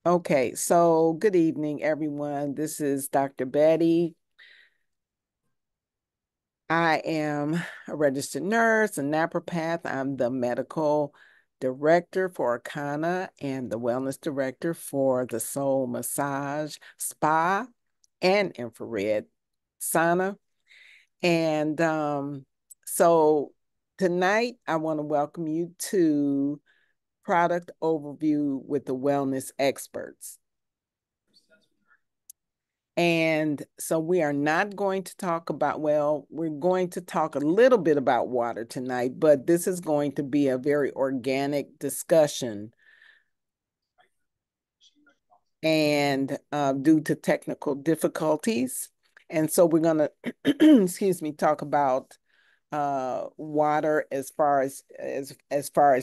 Okay, so good evening, everyone. This is Dr. Betty. I am a registered nurse, a naturopath. I'm the medical director for Arcana and the wellness director for the Soul Massage Spa and Infrared Sauna. And so tonight, I want to welcome you to Product Overview with the Wellness Experts. And so we are not going to talk about, well, we're going to talk a little bit about water tonight, but this is going to be a very organic discussion. And due to technical difficulties. And so we're going to, excuse me, talk about water as far as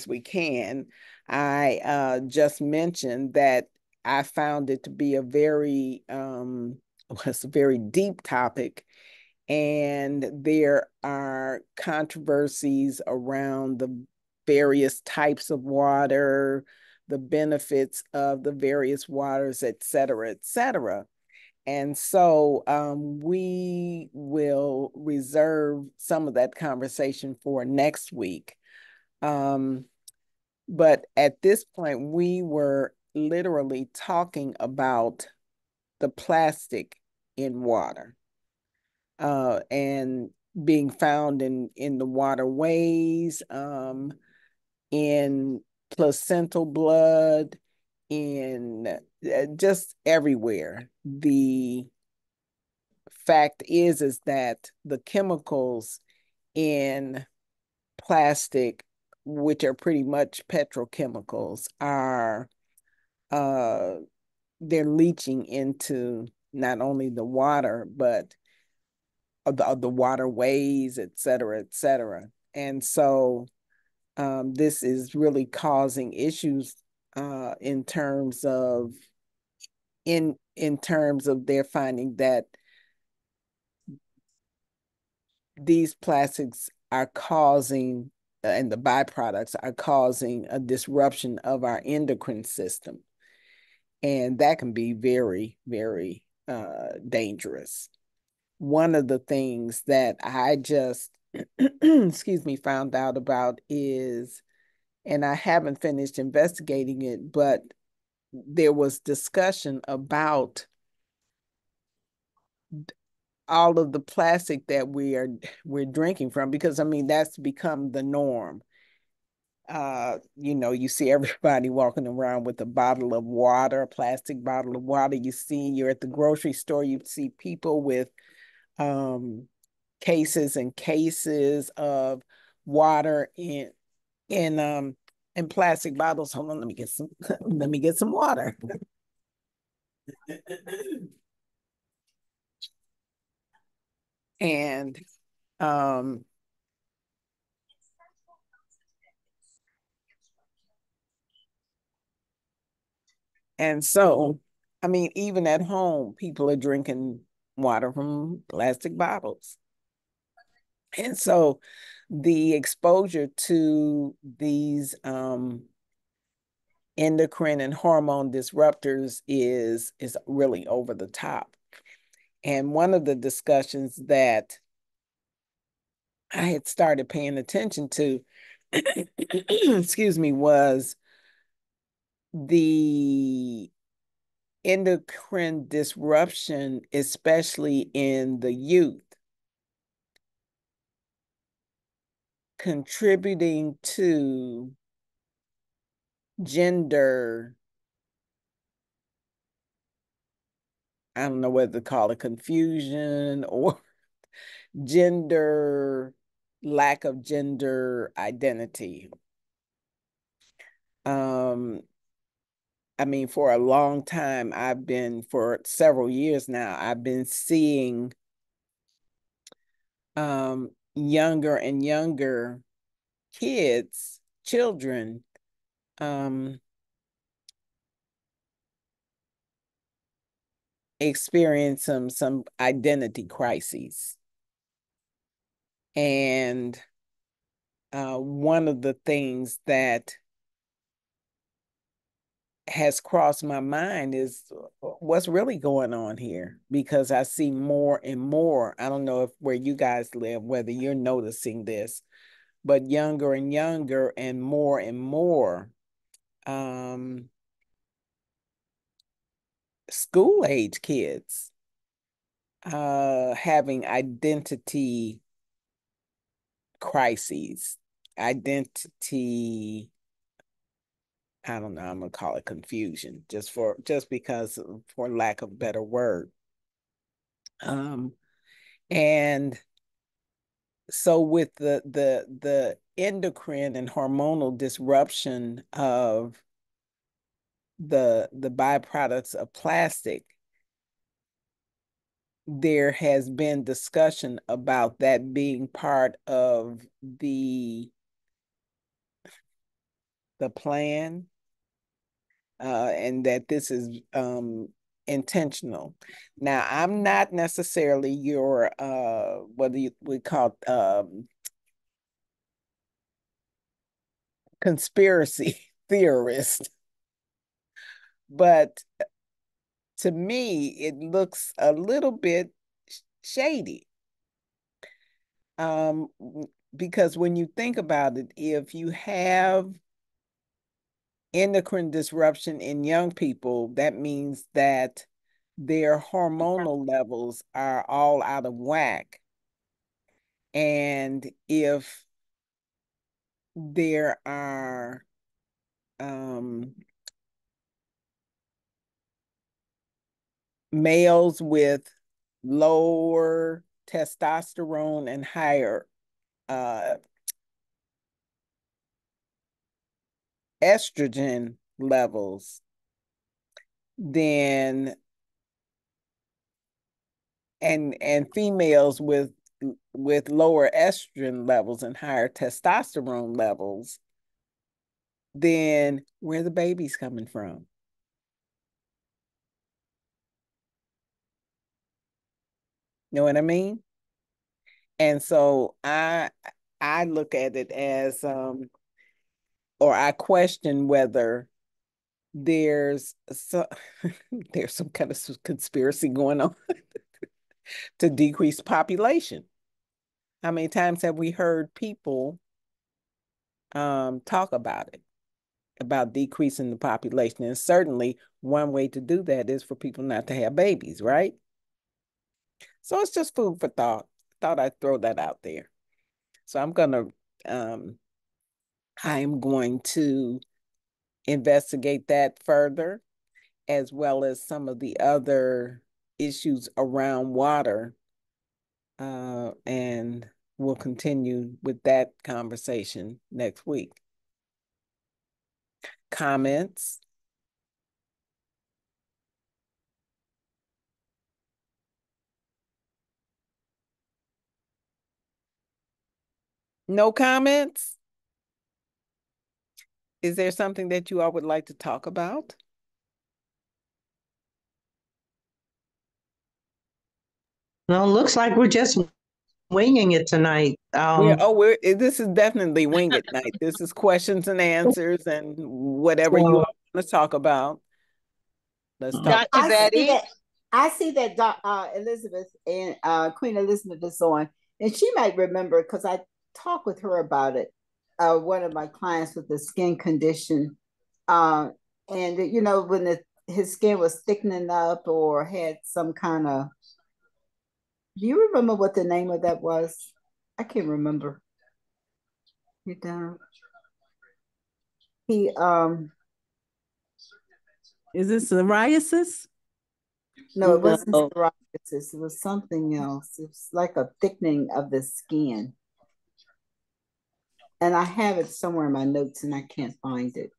we can. I just mentioned that I found it to be a very was a very deep topic, and there are controversies around the various types of water, the benefits of the various waters, et cetera, et cetera. And so we will reserve some of that conversation for next week. Um, but at this point, we were literally talking about the plastic in water and being found in the waterways, in placental blood, in just everywhere. The fact is that the chemicals in plastic, which are pretty much petrochemicals, are uh, they're leaching into not only the water, but of the waterways, et cetera, et cetera. And so this is really causing issues in terms of in terms of their finding that these plastics are causing and the byproducts are causing a disruption of our endocrine system. And that can be very, very dangerous. One of the things that I just, excuse me, found out about is, and I haven't finished investigating it, but there was discussion about all of the plastic that we're drinking from, because I mean that's become the norm. You see everybody walking around with a bottle of water, a plastic bottle of water. You're at the grocery store, you see people with um, cases and cases of water in plastic bottles. Hold on, let me get some let me get some water. And um, and so, I mean, even at home, people are drinking water from plastic bottles. And so the exposure to these endocrine and hormone disruptors is really over the top. And one of the discussions that I had started paying attention to, excuse me, was the endocrine disruption, especially in the youth, contributing to gender, I don't know whether to call it confusion or gender, lack of gender identity. Um, I mean, for a long time, for several years now, I've been seeing younger and younger children, um, experience some identity crises. And one of the things that has crossed my mind is what's really going on here, because I see more and more. I don't know if where you guys live, whether you're noticing this, but younger and younger and more school age kids having identity crises, identity, I don't know, I'm gonna call it confusion, just because for lack of better word. And so with the endocrine and hormonal disruption of the byproducts of plastic, there has been discussion about that being part of the plan, and that this is intentional. Now, I'm not necessarily your what do we call conspiracy theorist, but to me, it looks a little bit shady. Because when you think about it, if you have endocrine disruption in young people, that means that their hormonal levels are all out of whack. And if there are males with lower testosterone and higher estrogen levels, then and females with lower estrogen levels and higher testosterone levels, then where the baby's coming from? Know what I mean? And so I look at it as or I question whether there's some there's some kind of conspiracy going on to decrease population. How many times have we heard people talk about it, about decreasing the population? And certainly one way to do that is for people not to have babies, right? So it's just food for thought. Thought I'd throw that out there. So I'm going to investigate that further, as well as some of the other issues around water. And we'll continue with that conversation next week. Comments? No comments? Is there something that you all would like to talk about? No, looks like we're just winging it tonight. This is definitely wing it night. This is questions and answers and whatever you So, all want to talk about. Let's talk. Dr. I see Betty. that. I see that Elizabeth and Queen Elizabeth is on, and she might remember because I talked with her about it. One of my clients with the skin condition, and when his skin was thickening up or had some kind of. Do you remember what the name of that was? I can't remember. You don't. He Is this psoriasis? No, it wasn't No. psoriasis. It was something else. It was like a thickening of the skin. And I have it somewhere in my notes and I can't find it.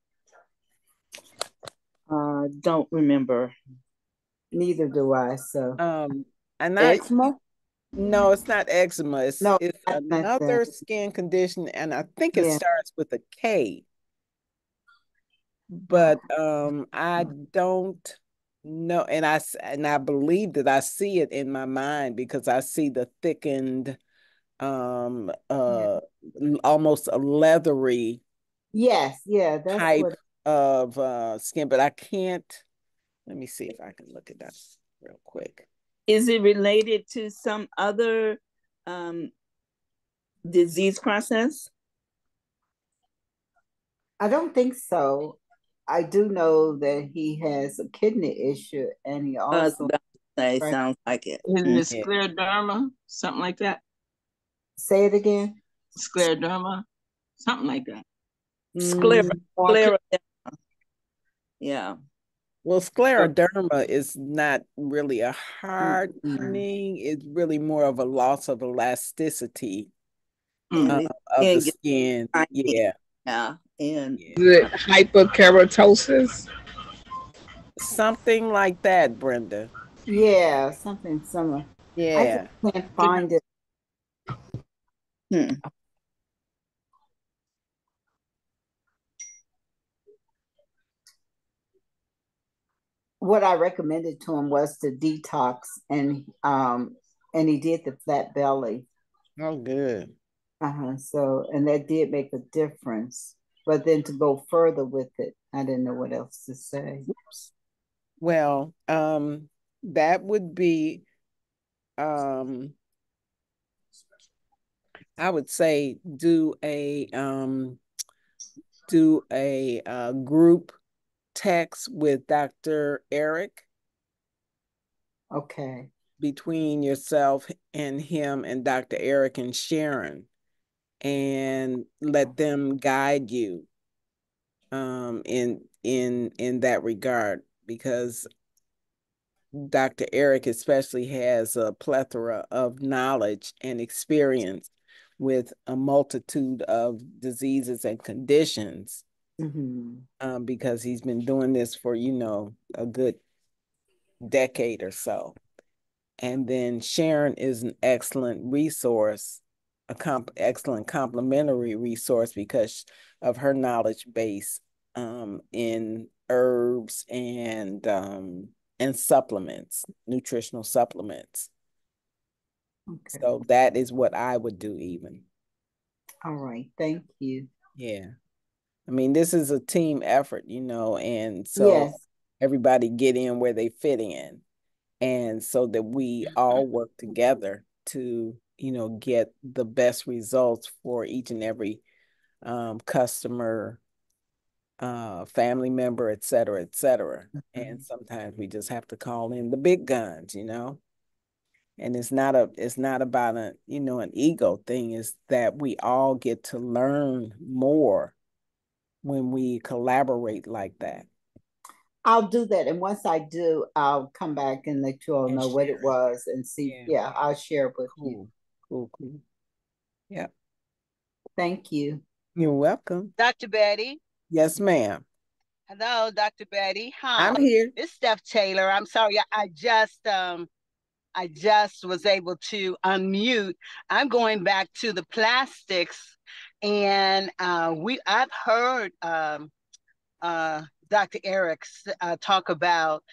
Don't remember. Neither do I. So And eczema? no, it's not eczema. No, It's not another that. skin condition, and I think it Yeah. starts with a K. But I don't know, and I believe that I see it in my mind because I see the thickened, Yeah. almost a leathery Yes, yeah, that's type what of skin, but I can't. Let me see if I can look at that real quick. Is it related to some other disease process? I don't think so. I do know that he has a kidney issue, and he also It sounds like it. Is it Yeah. scleroderma? Something like that? say it again. Scleroderma? Something like that. Scleroderma. Yeah. Well, scleroderma is not really a hardening. It's really more of a loss of elasticity of the skin. Yeah. Yeah. And Is it hyperkeratosis? Something like that, Brenda. Yeah, something similar. I Yeah. just can't find it. What I recommended to him was to detox, and he did the flat belly. Oh, good. So, and that did make a difference. But then to go further with it, I didn't know what else to say. Well, that would be, I would say do a group text with Dr. Eric. Okay. Between yourself and him and Dr. Eric and Sharon, and let them guide you in that regard, because Dr. Eric especially has a plethora of knowledge and experience with a multitude of diseases and conditions, because he's been doing this for, a good decade or so. And then Sharon is an excellent resource, excellent complementary resource because of her knowledge base in herbs and supplements, nutritional supplements. Okay. So that is what I would do even. All right. Thank you. Yeah. I mean, this is a team effort, and so everybody get in where they fit in. And so that we all work together to, get the best results for each and every customer, family member, et cetera, et cetera. And sometimes we just have to call in the big guns, And it's not about an ego thing. It's that we all get to learn more when we collaborate like that. I'll do that. And once I do, I'll come back and let you all know what it was and see. Yeah, I'll share it with you. Cool. Yeah. Thank you. You're welcome. Dr. Betty. Yes, ma'am. Hello, Dr. Betty. Hi. I'm here. It's Steph Taylor. I'm sorry. I just was able to unmute. I'm going back to the plastics, and I've heard Dr. Eric talk about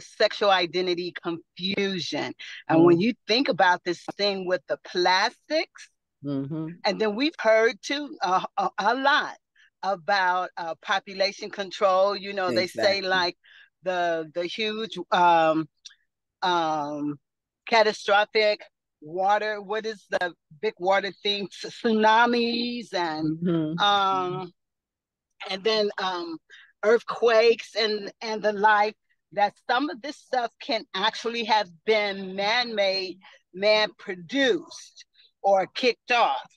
sexual identity confusion. And when you think about this thing with the plastics, and then we've heard too a lot about population control. They say like the huge catastrophic water, what is the big water thing, tsunamis and then earthquakes and the like, that some of this stuff can actually have been man-made, man-produced, or kicked off.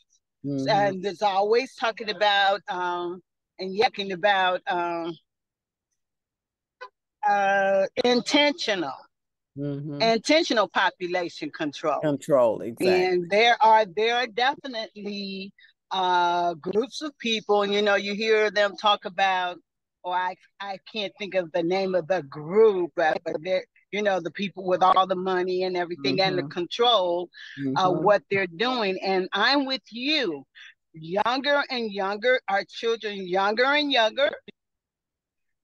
And there's always talking about intentional population control. Exactly. And there are definitely groups of people, and you hear them talk about, I can't think of the name of the group, but they're, the people with all the money and everything and the control of what they're doing. And I'm with you. Younger and younger, our children younger and younger,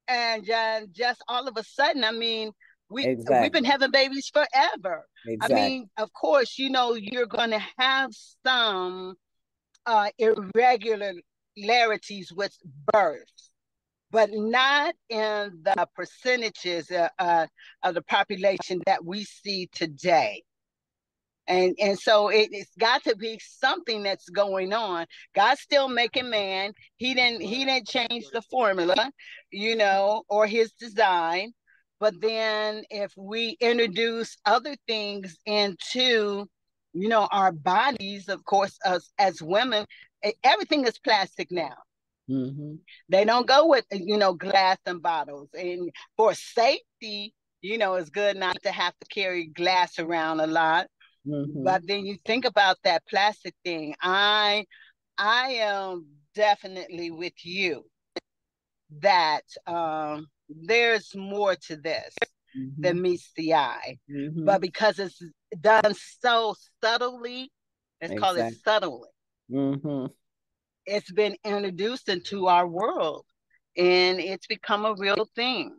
and just all of a sudden, I mean, we've been having babies forever. I mean, of course, you're going to have some irregularities with birth. but not in the percentages of the population that we see today. And so it's got to be something that's going on. God's still making man. He didn't change the formula, or his design. But then if we introduce other things into, our bodies, of course, us as women, everything is plastic now. Mm-hmm. They don't go with, glass and bottles. And for safety, it's good not to have to carry glass around a lot. Mm-hmm. But then you think about that plastic thing. I am definitely with you that there's more to this than meets the eye. But because it's done so subtly, let's call it subtly, it's been introduced into our world and it's become a real thing.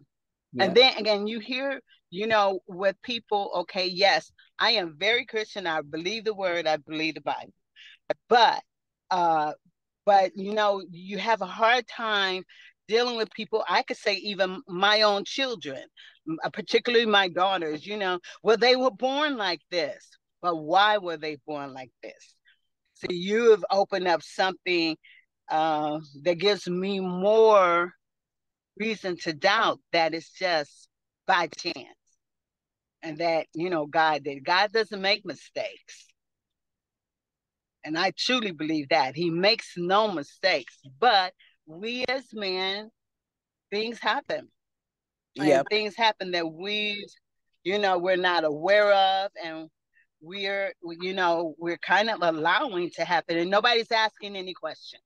And then again, you hear, with people, okay, yes, I am very Christian. I believe the word, I believe the Bible. But you have a hard time dealing with people. I could say even my own children, particularly my daughters, well, they were born like this. But why were they born like this? So you have opened up something that gives me more reason to doubt that it's just by chance. And that, God doesn't make mistakes. And I truly believe that. He makes no mistakes. But we as men, things happen. And things happen that we're not aware of. And we're kind of allowing to happen. And nobody's asking any questions.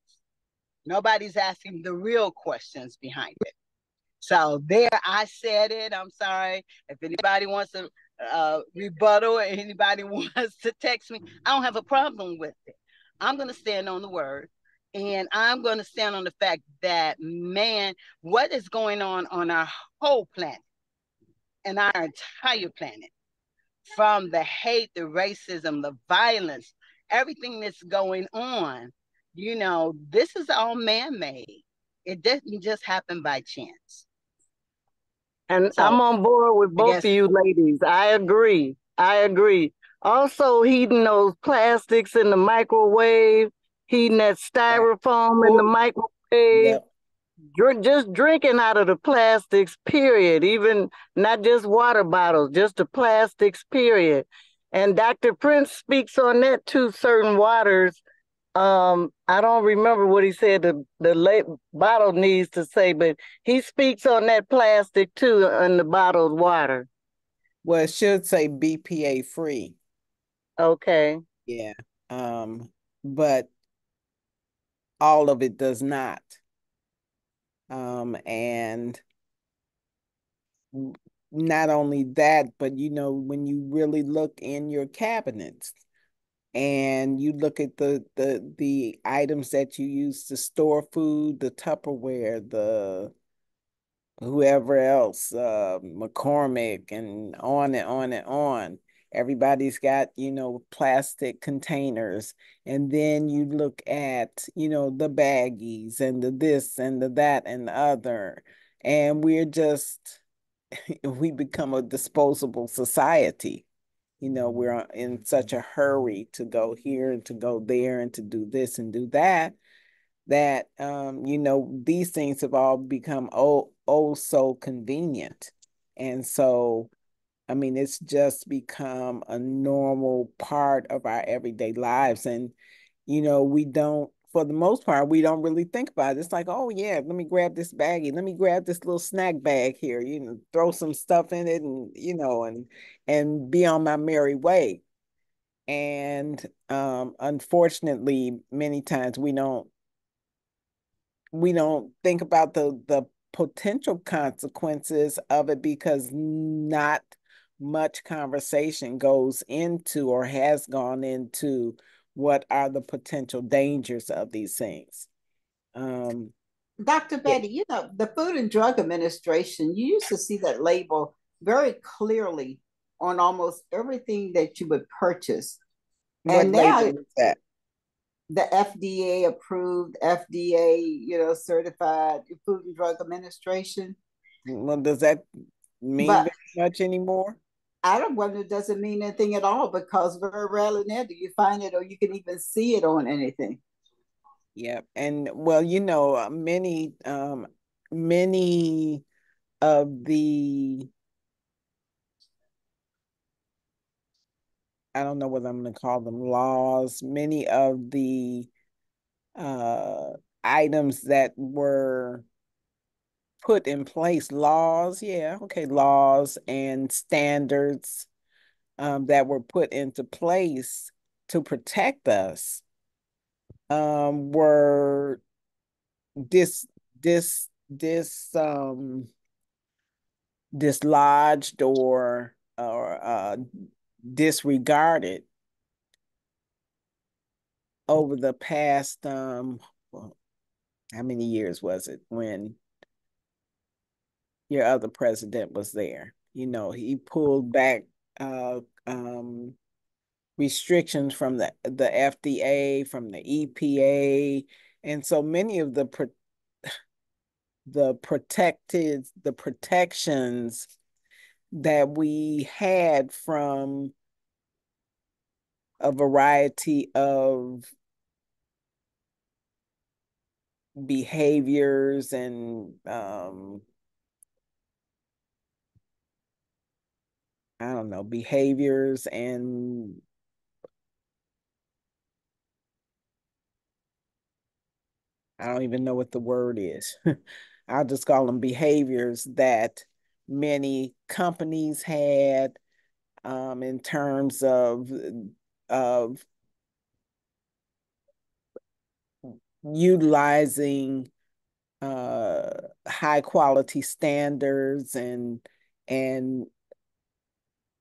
Nobody's asking the real questions behind it. So there, I said it. I'm sorry. If anybody wants to rebuttal or anybody wants to text me, I don't have a problem with it. I'm going to stand on the word. And I'm going to stand on the fact that, man, what is going on our whole planet and our entire planet, from the hate, the racism, the violence, everything that's going on, this is all man-made. It doesn't just happen by chance. And so, I'm on board with both of you ladies. I agree. Also, heating those plastics in the microwave, heating that styrofoam in the microwave, just drinking out of the plastics, period. Even not just water bottles, just the plastics, period. And Dr. Prince speaks on that too, certain waters. I don't remember what he said the bottle needs to say, but he speaks on that plastic too in the bottled water. Well, it should say BPA free. Okay. Yeah. But all of it does not. And not only that, but when you really look in your cabinets, and you look at the items that you use to store food, the Tupperware, the whoever else, McCormick, and on and on and on. Everybody's got, plastic containers. And then you look at, the baggies and the this and the that and the other. And we become a disposable society. We're in such a hurry to go here and to go there and to do this and do that, these things have all become so convenient. And so, it's just become a normal part of our everyday lives. And, for the most part, we don't really think about it. It's like, oh yeah, let me grab this baggie. Let me grab this little snack bag here, throw some stuff in it and be on my merry way. And unfortunately, many times we don't think about the potential consequences of it, because not much conversation goes into or has gone into what are the potential dangers of these things. Dr. Betty, the Food and Drug Administration, you used to see that label very clearly on almost everything that you would purchase. What and now label is that? the FDA approved, FDA, certified Food and Drug Administration. Well, does that mean But very much anymore? I don't wonder it doesn't mean anything at all, because very rarely now do you find it or you can even see it on anything. Yeah, and well, many of the, I don't know what I'm going to call them, laws, many of the items that were put in place, laws, laws and standards that were put into place to protect us were dis dis dis dislodged or disregarded over the past well, how many years was it when your other president was there? He pulled back restrictions from the FDA, from the EPA, and so many of the protections that we had from a variety of behaviors and I don't know, behaviors and I don't even know what the word is. I'll just call them behaviors that many companies had in terms of utilizing high quality standards and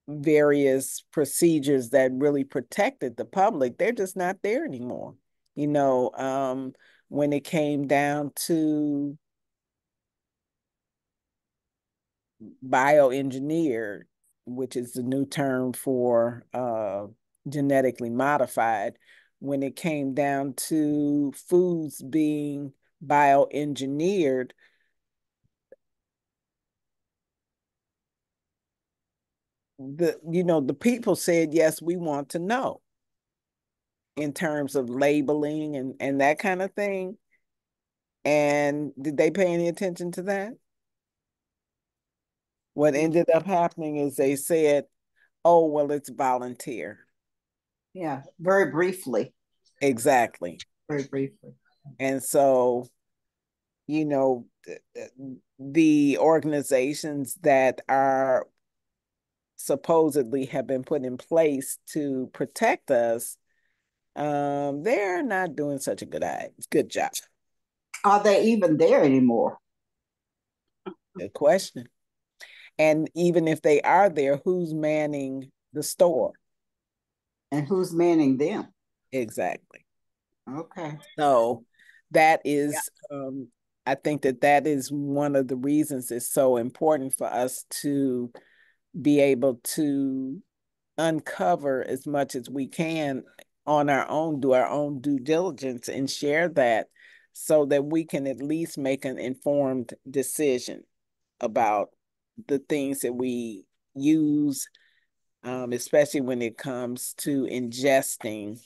various procedures that really protected the public. They're just not there anymore. When it came down to bioengineered, which is the new term for genetically modified, when it came down to foods being bioengineered, the people said, yes, we want to know in terms of labeling and that kind of thing. And did they pay any attention to that? What ended up happening is they said, oh, well, it's volunteer. Yeah, very briefly. Exactly. Very briefly. And so, the organizations that are supposedly have been put in place to protect us, they're not doing such a good job. Are they even there anymore? Good question. And even if they are there, who's manning the store? And who's manning them? Exactly. Okay. So that is, I think that is one of the reasons it's so important for us to be able to uncover as much as we can on our own, do our own due diligence and share that so that we can at least make an informed decision about the things that we use, especially when it comes to ingesting,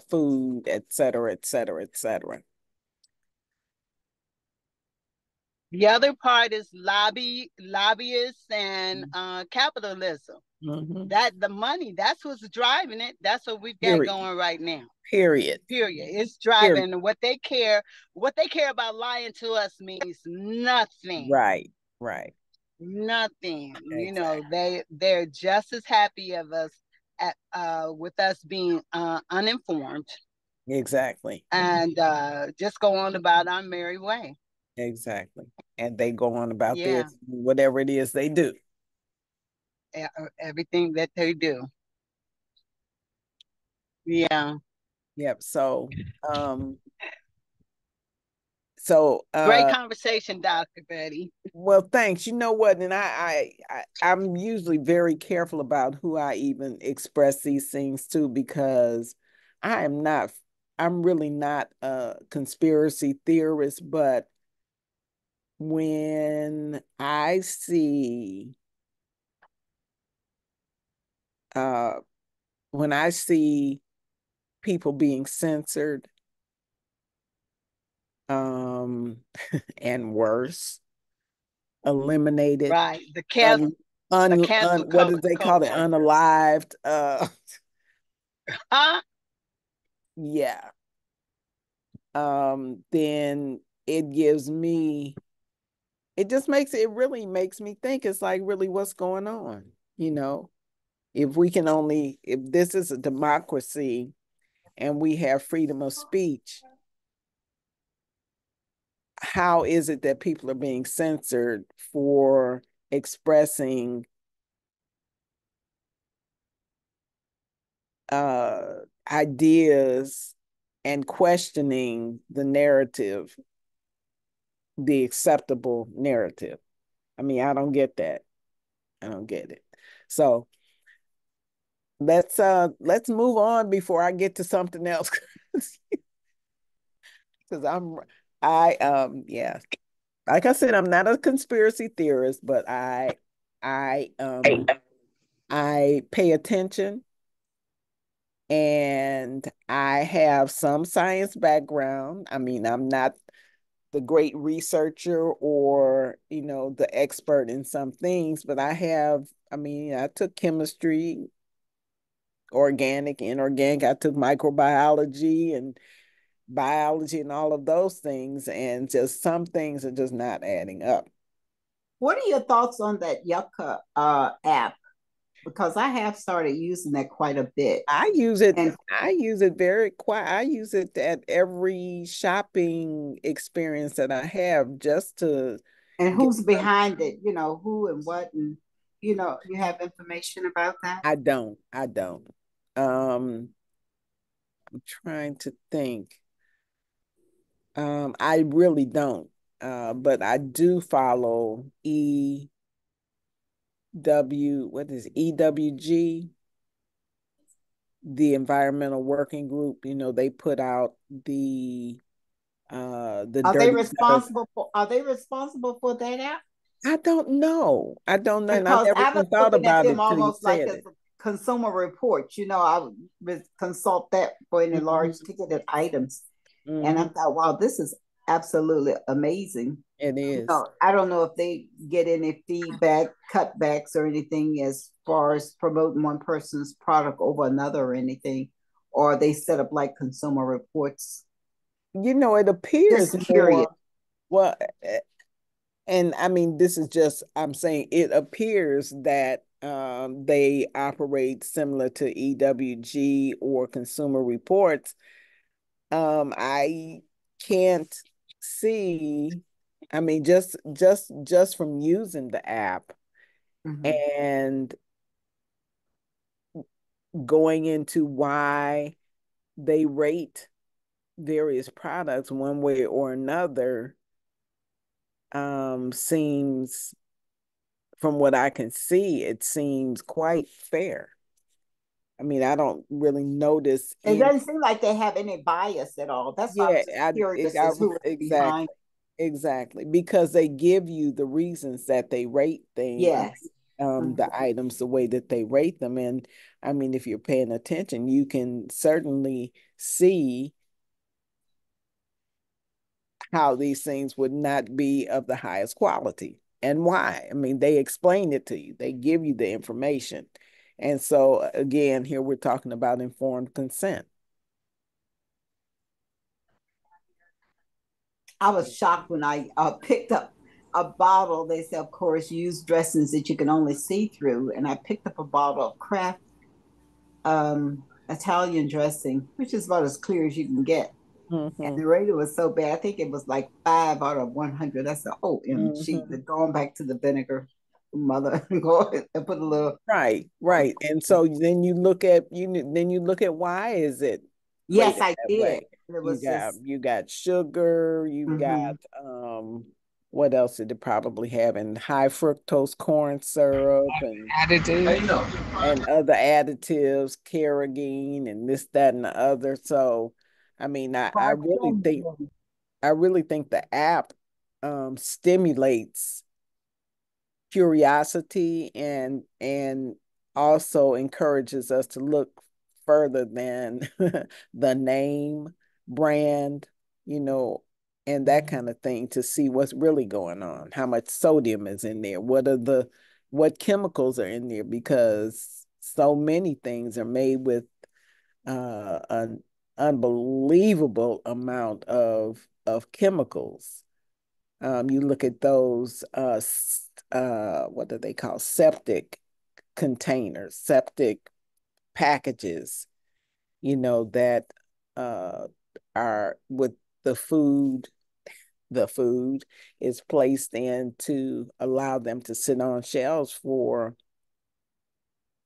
food, et cetera, et cetera, et cetera. The other part is lobbyists and capitalism. Mm-hmm. That the money, that's what's driving it. That's what we've got going right now. Period. It's driving what they care. What they care about lying to us means nothing. Right. Nothing. Exactly. They're just as happy of us with us being uninformed. Exactly. And just go on about our merry way. Exactly. And they go on about this, whatever it is they do. Everything that they do. Yeah. Yep. So So great conversation, Dr. Betty. well, thanks. You know what? And I'm usually very careful about who I even express these things to, because I'm really not a conspiracy theorist, but when I see people being censored, and worse, eliminated, Right. The cancel what do they call it? Unalived. Yeah. Then it really makes me think, it's like, really, what's going on? If this is a democracy and we have freedom of speech, how is it that people are being censored for expressing ideas and questioning the narrative, the acceptable narrative? I mean, I don't get that. I don't get it. So let's move on before I get to something else. Because yeah, like I said, I'm not a conspiracy theorist, but I pay attention, and I have some science background. I mean, I'm not the great researcher or, the expert in some things, but I took chemistry, organic, inorganic. I took microbiology and biology and all of those things, and just some things are just not adding up. What are your thoughts on that Yucca app? Because I have started using that quite a bit. I use it very quiet. I use it at every shopping experience that I have, just to. And who's behind it? Who and what, and you have information about that? I don't. I'm trying to think. I really don't. But I do follow EWG, the Environmental Working Group. They put out are they responsible for that app? I don't know. And Because I never thought about it almost like as a consumer report. I would consult that for any large ticketed items. And I thought, wow, this is absolutely amazing. It is. I don't know if they get any feedback, cutbacks, or anything as far as promoting one person's product over another or anything, or they set up like consumer reports. It appears just curious. Well, and I mean, this is just, I'm saying it appears that they operate similar to EWG or Consumer Reports. I can't see, I mean, just from using the app and going into why they rate various products one way or another, seems, from what I can see, it seems quite fair. I mean, I don't really notice. It doesn't seem like they have any bias at all. That's why I'm curious as who is behind. Exactly, because they give you the reasons that they rate things. Yes. The items the way that they rate them. And I mean, if you're paying attention, you can certainly see how these things would not be of the highest quality and why. I mean, they explain it to you. They give you the information. And so again, here we're talking about informed consent. I was shocked when I picked up a bottle. They said, of course, use dressings that you can only see through. And I picked up a bottle of Kraft Italian dressing, which is about as clear as you can get. And the rating was so bad. I think it was like 5 out of 100. I said, OMG, going back to the vinegar, mother, go and put a little. Right. And so then you look at why is it? Yes, I did. It was just you got sugar, you've got what else did it probably have? And high fructose corn syrup and other additives, carrageen and this, that, and the other. So I mean, I really think the app stimulates curiosity and also encourages us to look further than the name, brand, you know, and that kind of thing to see what's really going on, how much sodium is in there, what chemicals are in there, because so many things are made with an unbelievable amount of chemicals. You look at those what do they call septic containers, septic packages, you know, that are with the food is placed in to allow them to sit on shelves for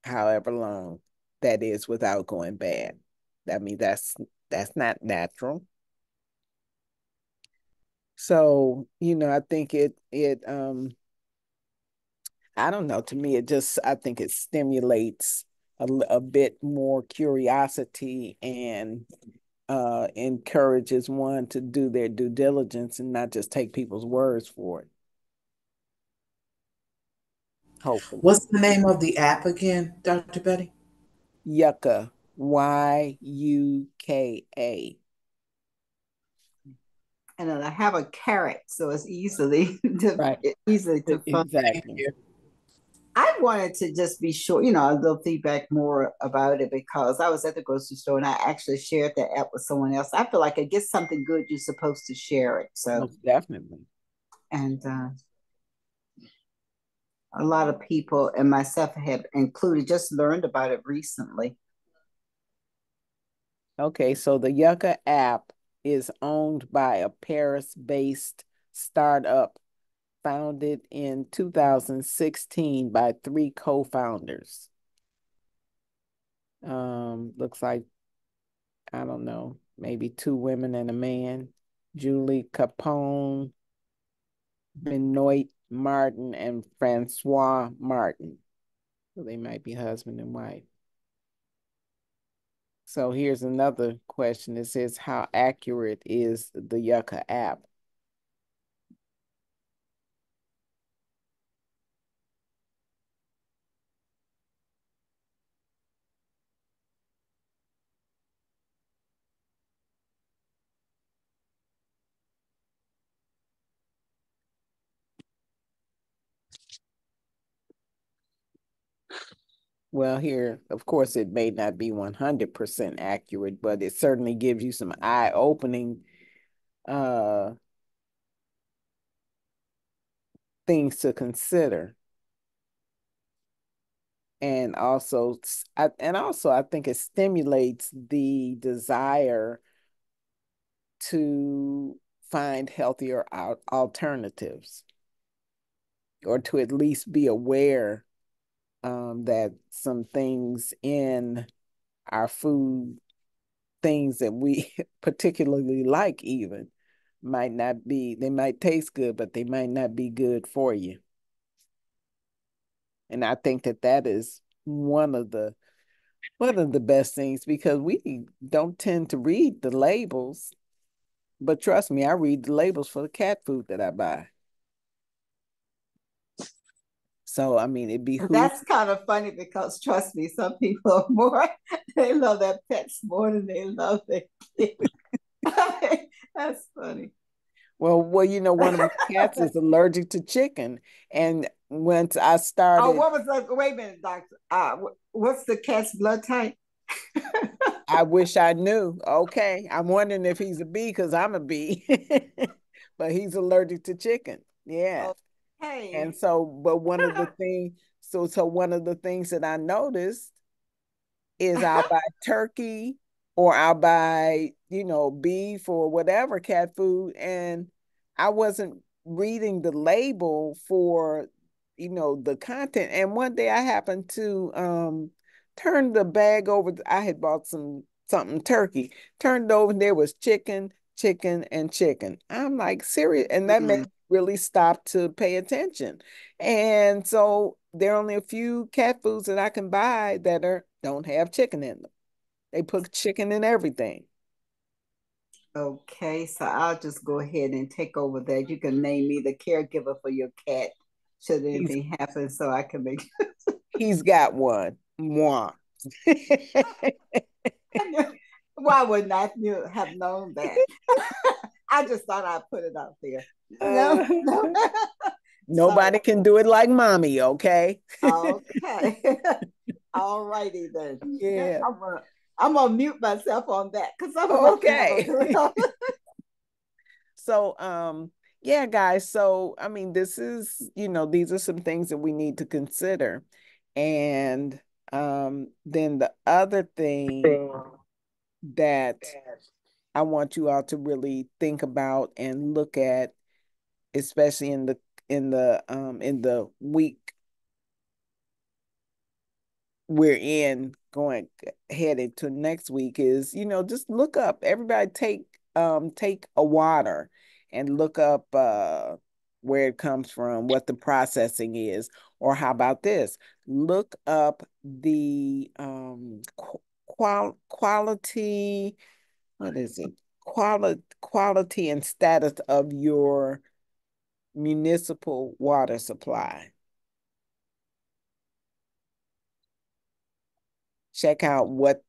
however long that is without going bad. I mean, that's not natural. So, you know, I think it I don't know, to me I think it stimulates a bit more curiosity and encourages one to do their due diligence and not just take people's words for it. Hopefully. What's the name of the app again, Dr. Betty? Yucca, Yuka. and then I have a carrot, so it's easily Right. easily to find. Exactly. I wanted to just be sure, you know, a little feedback more about it because I was at the grocery store and I actually shared that app with someone else. I feel like it gets something good, you're supposed to share it. So most definitely. And a lot of people and myself have included, just learned about it recently. Okay, so the Yucca app is owned by a Paris-based startup founded in 2016 by 3 co-founders. Looks like, I don't know, maybe 2 women and a man, Julie Capone, Benoit Martin, and Francois Martin. So they might be husband and wife. So here's another question. It says, how accurate is the Yucca app? Well, here, of course, it may not be 100% accurate, but it certainly gives you some eye-opening things to consider. And also, I think it stimulates the desire to find healthier alternatives, or to at least be aware that some things in our food, things that we particularly like even, they might taste good, but they might not be good for you. And I think that is one of the best things, because we don't tend to read the labels, but trust me, I read the labels for the cat food that I buy. So, I mean, that's kind of funny because trust me, some people are more, they love their pets more than they love their kids. That's funny. Well, you know, one of my cats is allergic to chicken. And once I started. Oh, what was that? Wait a minute, doctor. What's the cat's blood type? I wish I knew. Okay. I'm wondering if he's a bee because I'm a bee. But he's allergic to chicken. Yeah. Okay. And so, but one of the things that I noticed is I'll buy turkey or I'll buy, you know, beef or whatever cat food, and I wasn't reading the label for, you know, the content. And one day I happened to turn the bag over. I had bought some something turkey. Turned over, and there was chicken, chicken, and chicken. I'm like, serious. And that made me really stop to pay attention. And so there are only a few cat foods that I can buy that don't have chicken in them. They put chicken in everything. Okay, so I'll just go ahead and take over that. You can name me the caregiver for your cat should anything happen, so I can make. He's got one. Moi. Why would not you have known that? I just thought I'd put it out there. No. Nobody can do it like mommy, okay? Okay. All righty then. Yeah. I'm gonna mute myself on that because I'm okay. So yeah, guys. So I mean, this is, these are some things that we need to consider. And then the other thing that I want you all to really think about and look at, especially in the week we're in, going headed to next week, is, just look up, everybody take a water and look up where it comes from, what the processing is. Or how about this? Look up the quality, what is it? Quality and status of your municipal water supply. Check out what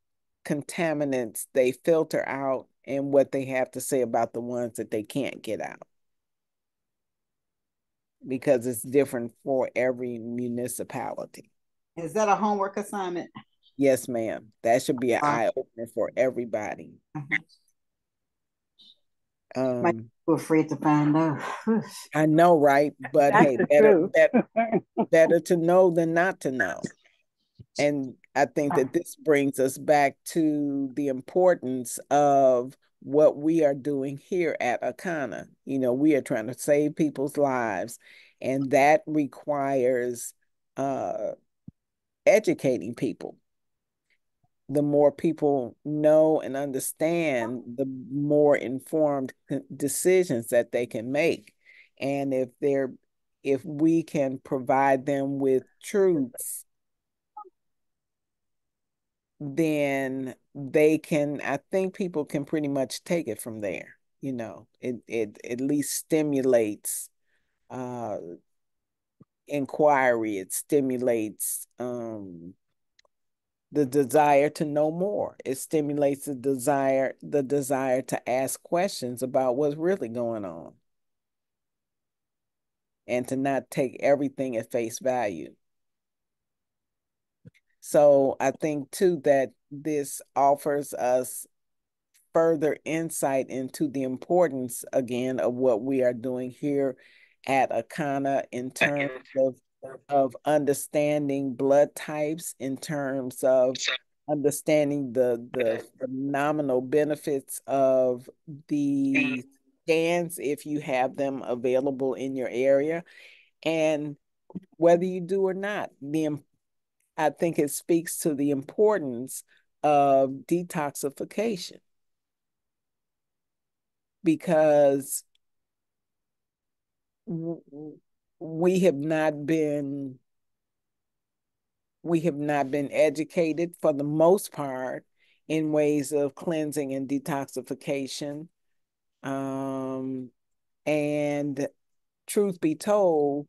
contaminants they filter out and what they have to say about the ones that they can't get out, because it's different for every municipality. Is that a homework assignment? Yes, ma'am. That should be an eye-opener for everybody. Might be afraid to find out. I know, right? But hey, better to know than not to know. And I think that this brings us back to the importance of what we are doing here at Akana. We are trying to save people's lives, and that requires educating people. The more people know and understand, the more informed decisions that they can make. And if we can provide them with truths, then I think people can pretty much take it from there. It at least stimulates inquiry. It stimulates the desire to know more. It stimulates the desire to ask questions about what's really going on, and to not take everything at face value. So I think too that this offers us further insight into the importance, again, of what we are doing here at Akana in terms of understanding blood types, in terms of understanding the phenomenal benefits of the scans, if you have them available in your area, and whether you do or not. I think it speaks to the importance of detoxification, because we have not been educated for the most part in ways of cleansing and detoxification. And truth be told,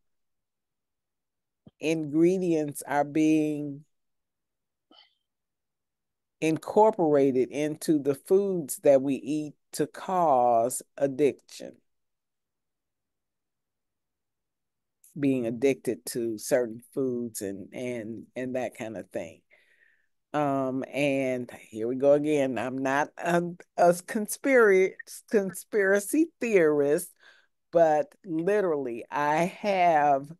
ingredients are being incorporated into the foods that we eat to cause addiction, being addicted to certain foods and that kind of thing. And here we go again. I'm not a conspiracy theorist, but literally I have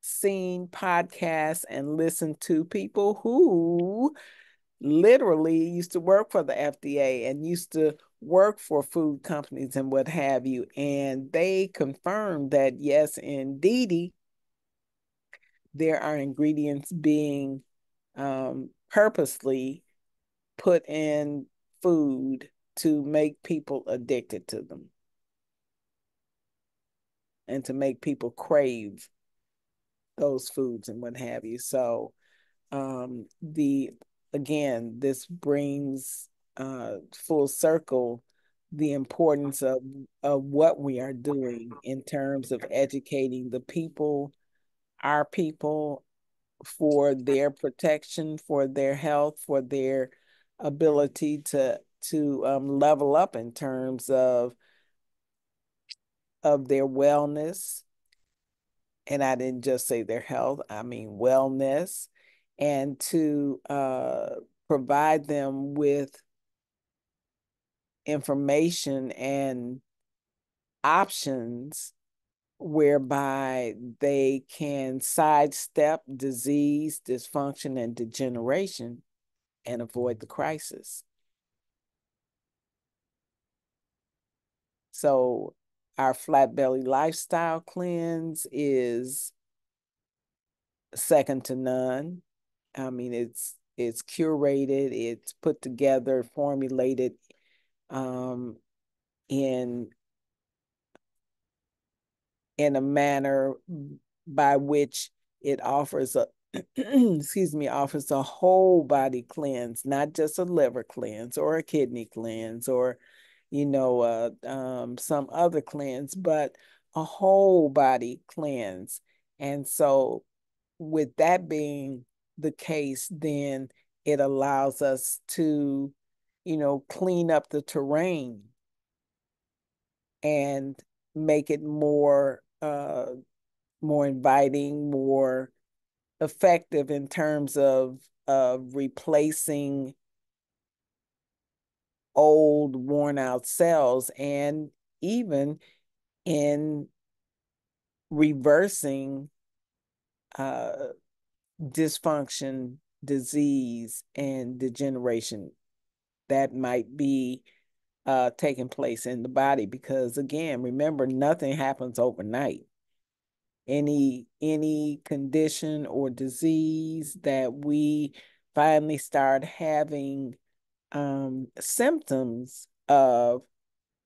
seen podcasts and listened to people who literally used to work for the FDA and used to work for food companies and what have you. And they confirmed that, yes, indeed, there are ingredients being purposely put in food to make people addicted to them and to make people crave those foods and what have you. So again, this brings full circle the importance of what we are doing in terms of educating the people, our people, for their protection, for their health, for their ability to level up in terms of their wellness. And I didn't just say their health, I mean wellness, and to provide them with information and options whereby they can sidestep disease, dysfunction, and degeneration and avoid the crisis. So our Flat Belly Lifestyle Cleanse is second to none. I mean, it's curated, it's put together, formulated in a manner by which it offers a offers a whole body cleanse, not just a liver cleanse or a kidney cleanse or some other cleanse, but a whole body cleanse. And so with that being the case, then it allows us to clean up the terrain and make it more inviting, more effective in terms of replacing old, worn out cells, and even in reversing dysfunction, disease, and degeneration that might be taking place in the body. Because again, remember, nothing happens overnight. Any condition or disease that we finally start having symptoms of,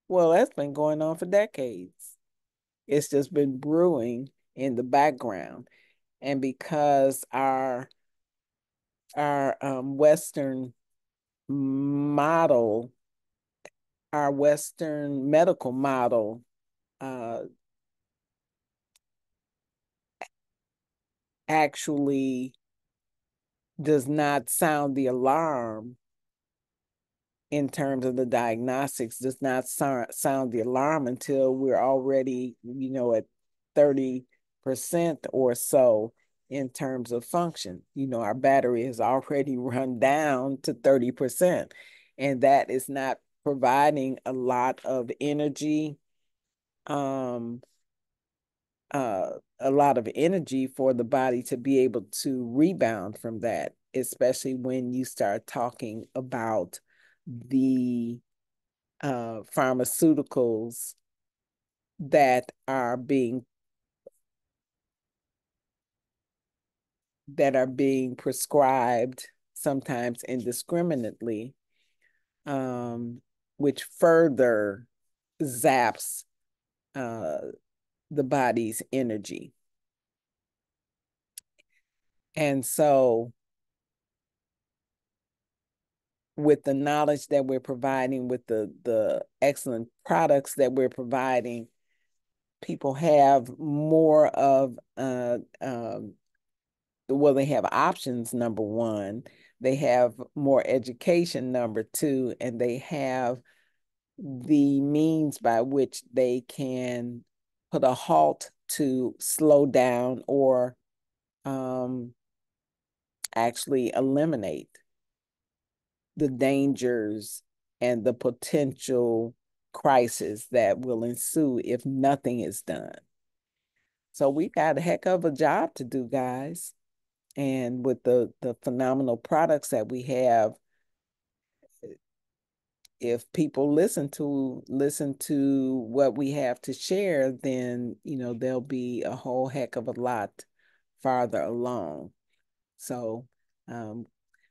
well, that's been going on for decades. It's just been brewing in the background. And because our Western model, our Western medical model actually does not sound the alarm in terms of the diagnostics, does not sound the alarm until we're already, at 30% or so in terms of function. Our battery has already run down to 30%, and that is not providing a lot of energy, a lot of energy for the body to be able to rebound from that, especially when you start talking about the pharmaceuticals that are being prescribed, sometimes indiscriminately, which further zaps the body's energy. And so with the knowledge that we're providing, with the excellent products that we're providing, people have more of they have options, number one. They have more education, number two, and they have the means by which they can put a halt to slow down or actually eliminate the dangers and the potential crisis that will ensue if nothing is done. So we got a heck of a job to do, guys. And with the phenomenal products that we have, if people listen to what we have to share, then they'll be a whole heck of a lot farther along. So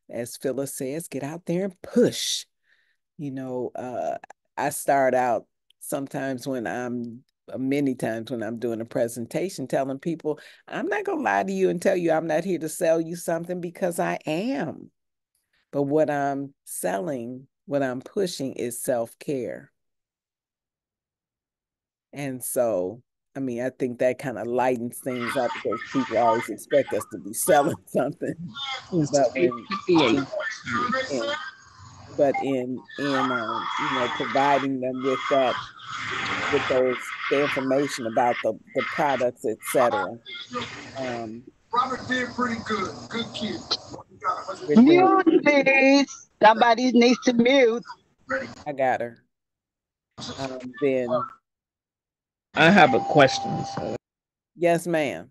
as Phyllis says, get out there and push. I start out sometimes many times when I'm doing a presentation, telling people, I'm not going to lie to you and tell you I'm not here to sell you something, because I am. But what I'm selling, what I'm pushing is self-care. And so, I think that kind of lightens things up, because people always expect us to be selling something. But in providing them with the information about the products, etc. Robert did pretty good. Good kid. Mute, please. Somebody needs to mute. I got her. Then I have a question. So. Yes, ma'am.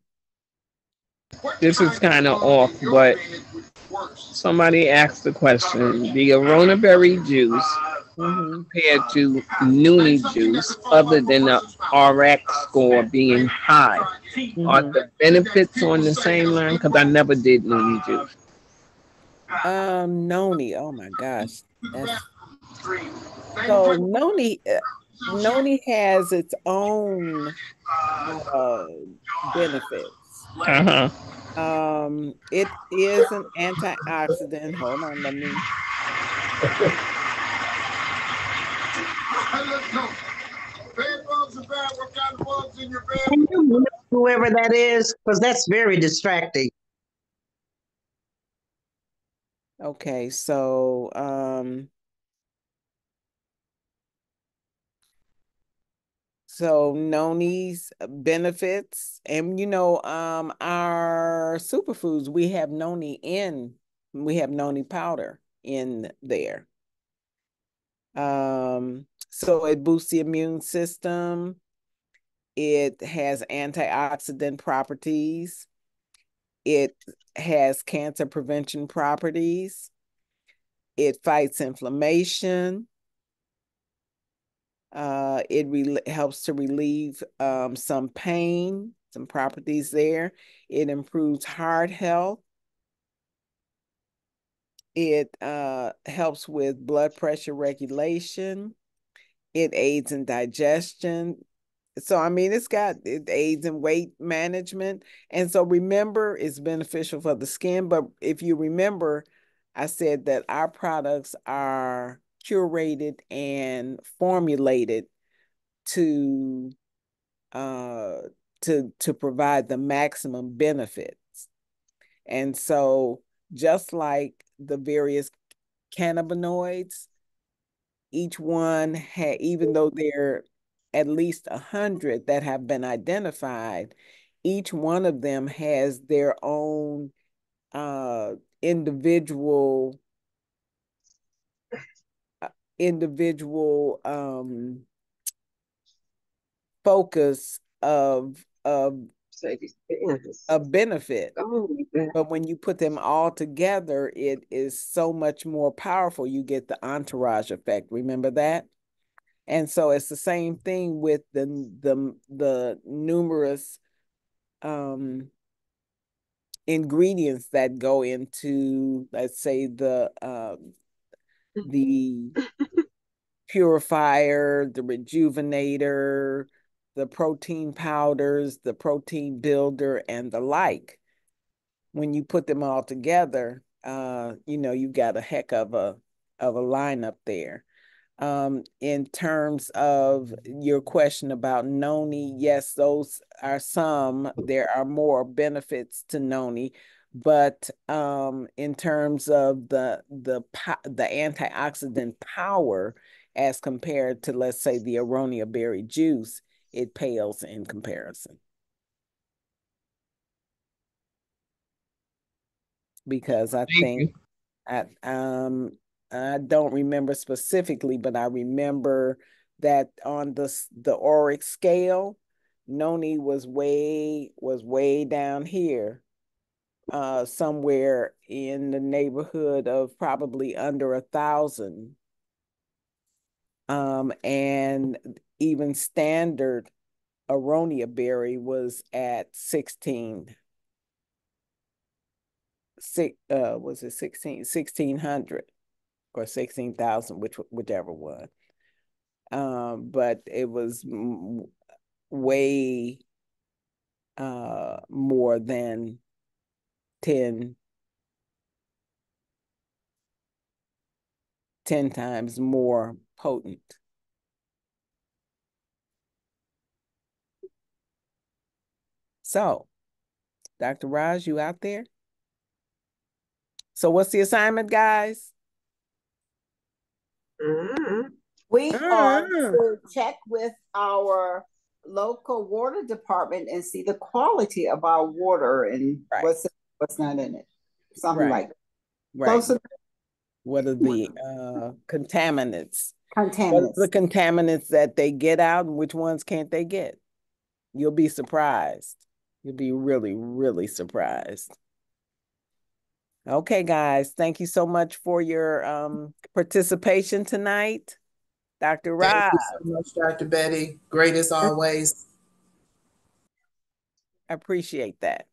This is kind of off, but somebody asked the question: the Arona berry juice compared to Noonie juice, other than the RX score being high, are the benefits on the same line? Because I never did Noonie juice. Noni, oh my gosh. So Noni has its own benefits. It is an antioxidant. Hold on, let me. Whoever that is, because that's very distracting. Okay, so Noni's benefits, and our superfoods, we have Noni powder in there. So it boosts the immune system. It has antioxidant properties. It has cancer prevention properties. It fights inflammation. It helps to relieve some pain, some properties there. It improves heart health. It helps with blood pressure regulation. It aids in digestion. So, it aids in weight management. And so remember, it's beneficial for the skin. But if you remember, I said that our products are curated and formulated to provide the maximum benefits. And so just like the various cannabinoids, each one even though there are at least 100 that have been identified, each one of them has their own individual focus of benefit. But when you put them all together, it is so much more powerful. You get the entourage effect. Remember that? And so it's the same thing with the numerous ingredients that go into, let's say, the purifier, the rejuvenator, the protein powders, the protein builder, and the like. When you put them all together, you've got a heck of a lineup there. In terms of your question about Noni, yes, those are some. There are more benefits to Noni, but in terms of the antioxidant power as compared to, let's say, the Aronia berry juice, it pales in comparison. Because I think I don't remember specifically, but I remember that on the ORAC scale, Noni was way down here, somewhere in the neighborhood of probably under 1,000. And even standard Aronia berry was at 16. was it 1600 or 16,000, whichever one. But it was way more than 10 times more potent. So, Dr. Raj, you out there? So what's the assignment, guys? We are to check with our local water department and see the quality of our water and what's not in it. Something like that. Right. What are the contaminants? What are the contaminants that they get out and which ones can't they get? You'll be surprised. You'll be really, really surprised. Okay, guys, thank you so much for your participation tonight. Dr. Raj. Thank you so much, Dr. Betty. Great as always. I appreciate that.